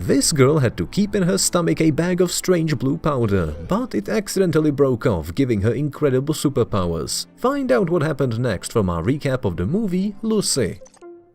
This girl had to keep in her stomach a bag of strange blue powder, but it accidentally broke off, giving her incredible superpowers. Find out what happened next from our recap of the movie Lucy.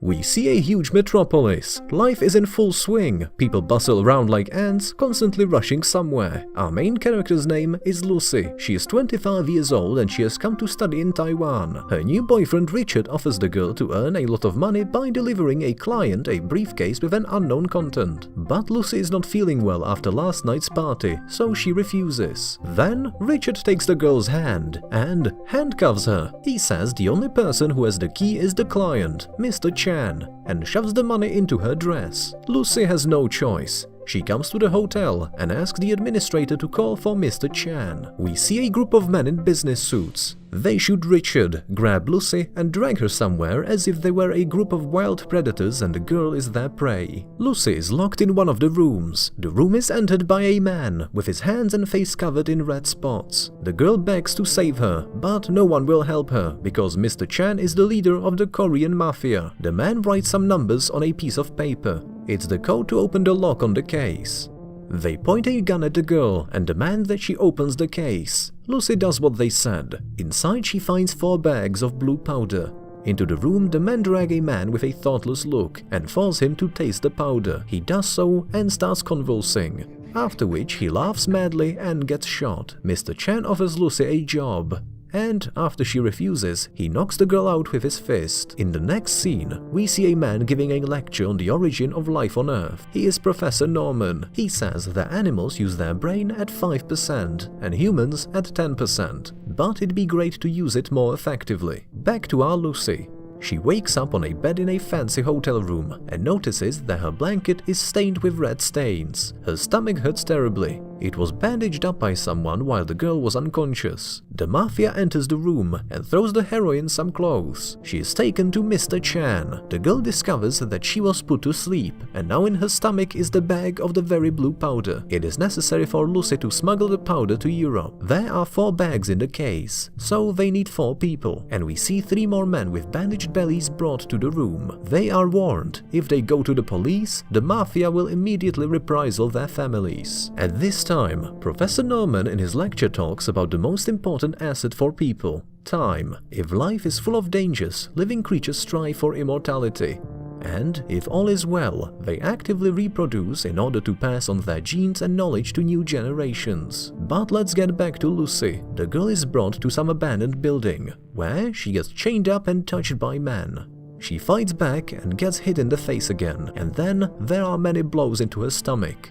We see a huge metropolis. Life is in full swing. People bustle around like ants, constantly rushing somewhere. Our main character's name is Lucy. She is 25 years old and she has come to study in Taiwan. Her new boyfriend Richard offers the girl to earn a lot of money by delivering a client a briefcase with an unknown content. But Lucy is not feeling well after last night's party, so she refuses. Then Richard takes the girl's hand and handcuffs her. He says the only person who has the key is the client, Mr. Chan, and shoves the money into her dress. Lucy has no choice. She comes to the hotel and asks the administrator to call for Mr. Chan. We see a group of men in business suits. They shoot Richard, grab Lucy and drag her somewhere as if they were a group of wild predators and the girl is their prey. Lucy is locked in one of the rooms. The room is entered by a man with his hands and face covered in red spots. The girl begs to save her, but no one will help her because Mr. Chan is the leader of the Korean mafia. The man writes some numbers on a piece of paper. It's the code to open the lock on the case. They point a gun at the girl and demand that she opens the case. Lucy does what they said. Inside she finds 4 bags of blue powder. Into the room the men drag a man with a thoughtless look and force him to taste the powder. He does so and starts convulsing. After which he laughs madly and gets shot. Mr. Chan offers Lucy a job. And after she refuses, he knocks the girl out with his fist. In the next scene, we see a man giving a lecture on the origin of life on Earth. He is Professor Norman. He says that animals use their brain at 5% and humans at 10%, but it'd be great to use it more effectively. Back to our Lucy. She wakes up on a bed in a fancy hotel room and notices that her blanket is stained with red stains. Her stomach hurts terribly. It was bandaged up by someone while the girl was unconscious. The mafia enters the room and throws the heroine some clothes. She is taken to Mr. Chan. The girl discovers that she was put to sleep, and now in her stomach is the bag of the very blue powder. It is necessary for Lucy to smuggle the powder to Europe. There are 4 bags in the case, so they need 4 people, and we see 3 more men with bandaged bellies brought to the room. They are warned. If they go to the police, the mafia will immediately reprisal their families. At this time, Professor Norman in his lecture talks about the most important asset for people: time. If life is full of dangers, living creatures strive for immortality. And if all is well, they actively reproduce in order to pass on their genes and knowledge to new generations. But let's get back to Lucy. The girl is brought to some abandoned building, where she gets chained up and touched by men. She fights back and gets hit in the face again, and then there are many blows into her stomach.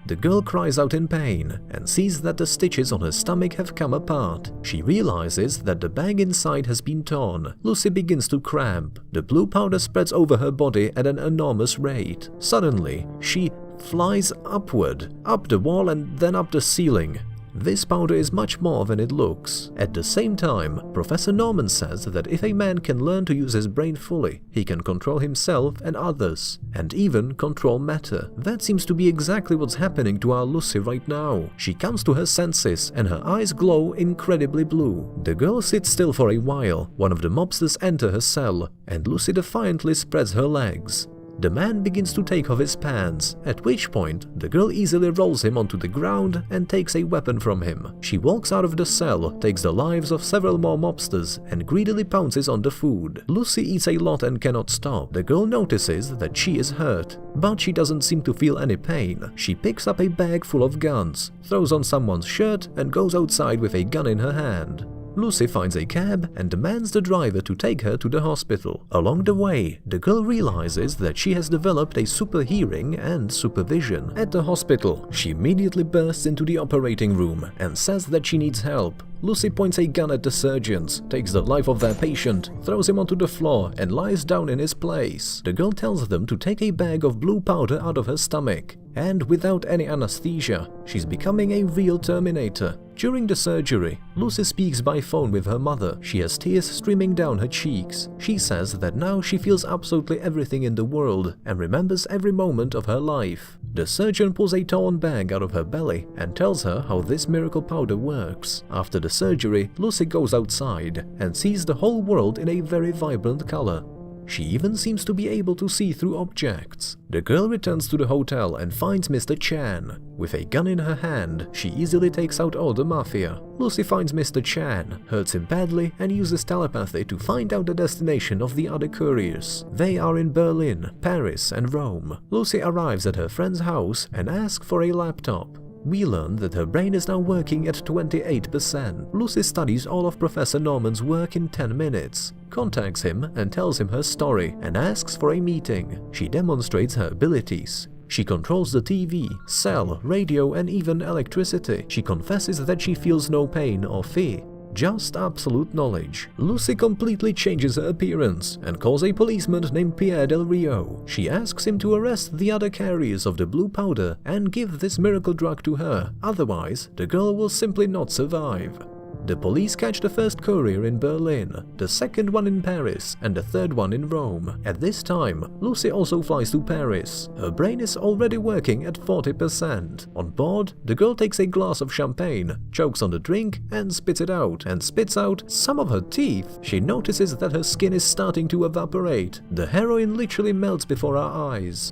The girl cries out in pain and sees that the stitches on her stomach have come apart. She realizes that the bag inside has been torn. Lucy begins to cramp. The blue powder spreads over her body at an enormous rate. Suddenly, she flies upward, up the wall and then up the ceiling. This powder is much more than it looks. At the same time, Professor Norman says that if a man can learn to use his brain fully, he can control himself and others, and even control matter. That seems to be exactly what's happening to our Lucy right now. She comes to her senses and her eyes glow incredibly blue. The girl sits still for a while. One of the mobsters enter her cell, and Lucy defiantly spreads her legs. The man begins to take off his pants, at which point the girl easily rolls him onto the ground and takes a weapon from him. She walks out of the cell, takes the lives of several more mobsters, and greedily pounces on the food. Lucy eats a lot and cannot stop. The girl notices that she is hurt, but she doesn't seem to feel any pain. She picks up a bag full of guns, throws on someone's shirt, and goes outside with a gun in her hand. Lucy finds a cab and demands the driver to take her to the hospital. Along the way, the girl realizes that she has developed a super hearing and supervision. At the hospital, she immediately bursts into the operating room and says that she needs help. Lucy points a gun at the surgeons, takes the life of their patient, throws him onto the floor and lies down in his place. The girl tells them to take a bag of blue powder out of her stomach. And without any anesthesia, she's becoming a real Terminator. During the surgery, Lucy speaks by phone with her mother. She has tears streaming down her cheeks. She says that now she feels absolutely everything in the world and remembers every moment of her life. The surgeon pulls a torn bag out of her belly and tells her how this miracle powder works. After the surgery, Lucy goes outside and sees the whole world in a very vibrant color. She even seems to be able to see through objects. The girl returns to the hotel and finds Mr. Chan. With a gun in her hand, she easily takes out all the mafia. Lucy finds Mr. Chan, hurts him badly, and uses telepathy to find out the destination of the other couriers. They are in Berlin, Paris, and Rome. Lucy arrives at her friend's house and asks for a laptop. We learn that her brain is now working at 28%. Lucy studies all of Professor Norman's work in 10 minutes, contacts him and tells him her story, and asks for a meeting. She demonstrates her abilities. She controls the TV, cell, radio, and even electricity. She confesses that she feels no pain or fear, just absolute knowledge. Lucy completely changes her appearance and calls a policeman named Pierre Del Rio. She asks him to arrest the other carriers of the blue powder and give this miracle drug to her, otherwise the girl will simply not survive. The police catch the first courier in Berlin, the second one in Paris, and the third one in Rome. At this time, Lucy also flies to Paris. Her brain is already working at 40%. On board, the girl takes a glass of champagne, chokes on the drink, and spits it out, and spits out some of her teeth. She notices that her skin is starting to evaporate. The heroin literally melts before our eyes.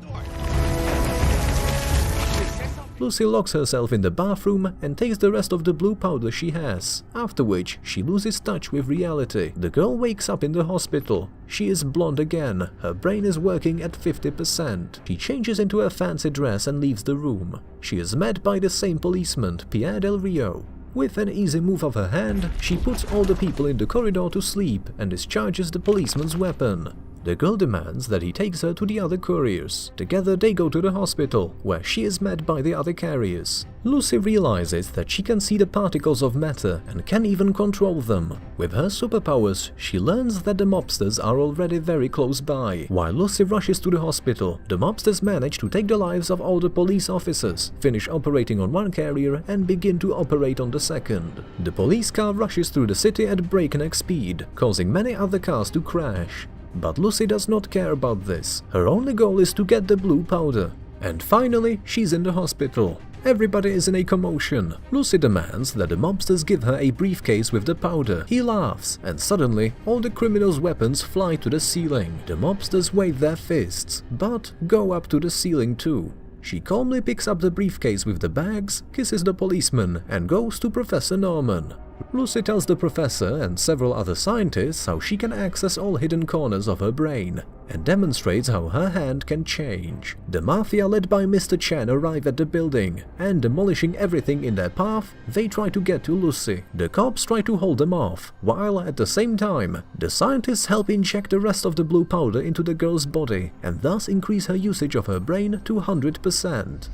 Lucy locks herself in the bathroom and takes the rest of the blue powder she has, after which she loses touch with reality. The girl wakes up in the hospital. She is blonde again, her brain is working at 50%. She changes into a fancy dress and leaves the room. She is met by the same policeman, Pierre Del Rio. With an easy move of her hand, she puts all the people in the corridor to sleep and discharges the policeman's weapon. The girl demands that he takes her to the other couriers. Together they go to the hospital, where she is met by the other carriers. Lucy realizes that she can see the particles of matter and can even control them. With her superpowers, she learns that the mobsters are already very close by. While Lucy rushes to the hospital, the mobsters manage to take the lives of all the police officers, finish operating on one carrier and begin to operate on the second. The police car rushes through the city at breakneck speed, causing many other cars to crash. But Lucy does not care about this. Her only goal is to get the blue powder. And finally, she's in the hospital. Everybody is in a commotion. Lucy demands that the mobsters give her a briefcase with the powder. He laughs, and suddenly, all the criminals' weapons fly to the ceiling. The mobsters wave their fists, but go up to the ceiling too. She calmly picks up the briefcase with the bags, kisses the policeman, and goes to Professor Norman. Lucy tells the professor and several other scientists how she can access all hidden corners of her brain, and demonstrates how her hand can change. The mafia led by Mr. Chan arrive at the building, and demolishing everything in their path, they try to get to Lucy. The cops try to hold them off, while at the same time, the scientists help inject the rest of the blue powder into the girl's body, and thus increase her usage of her brain to 100%.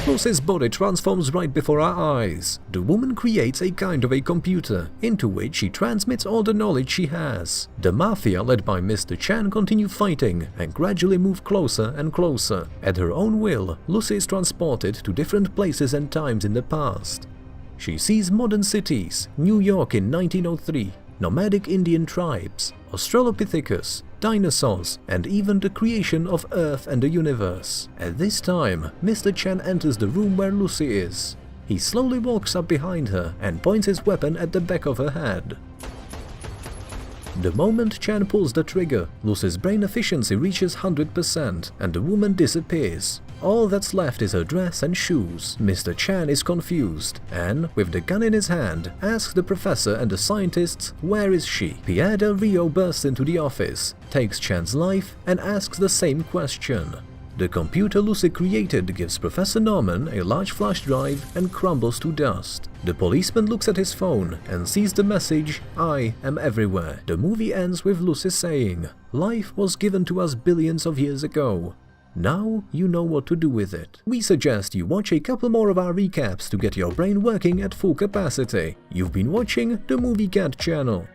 Lucy's body transforms right before our eyes. The woman creates a kind of a computer, into which she transmits all the knowledge she has. The mafia, led by Mr. Chan, continue fighting and gradually move closer and closer. At her own will, Lucy is transported to different places and times in the past. She sees modern cities, New York in 1903, nomadic Indian tribes, Australopithecus, dinosaurs, and even the creation of Earth and the universe. At this time, Mr. Chan enters the room where Lucy is. He slowly walks up behind her and points his weapon at the back of her head. The moment Chan pulls the trigger, Lucy's brain efficiency reaches 100% and the woman disappears. All that's left is her dress and shoes. Mr. Chan is confused and, with the gun in his hand, asks the professor and the scientists, where is she? Pierre Del Rio bursts into the office, takes Chan's life, and asks the same question. The computer Lucy created gives Professor Norman a large flash drive and crumbles to dust. The policeman looks at his phone and sees the message, "I am everywhere." The movie ends with Lucy saying, "Life was given to us billions of years ago. Now you know what to do with it." We suggest you watch a couple more of our recaps to get your brain working at full capacity. You've been watching the Movie Cat channel.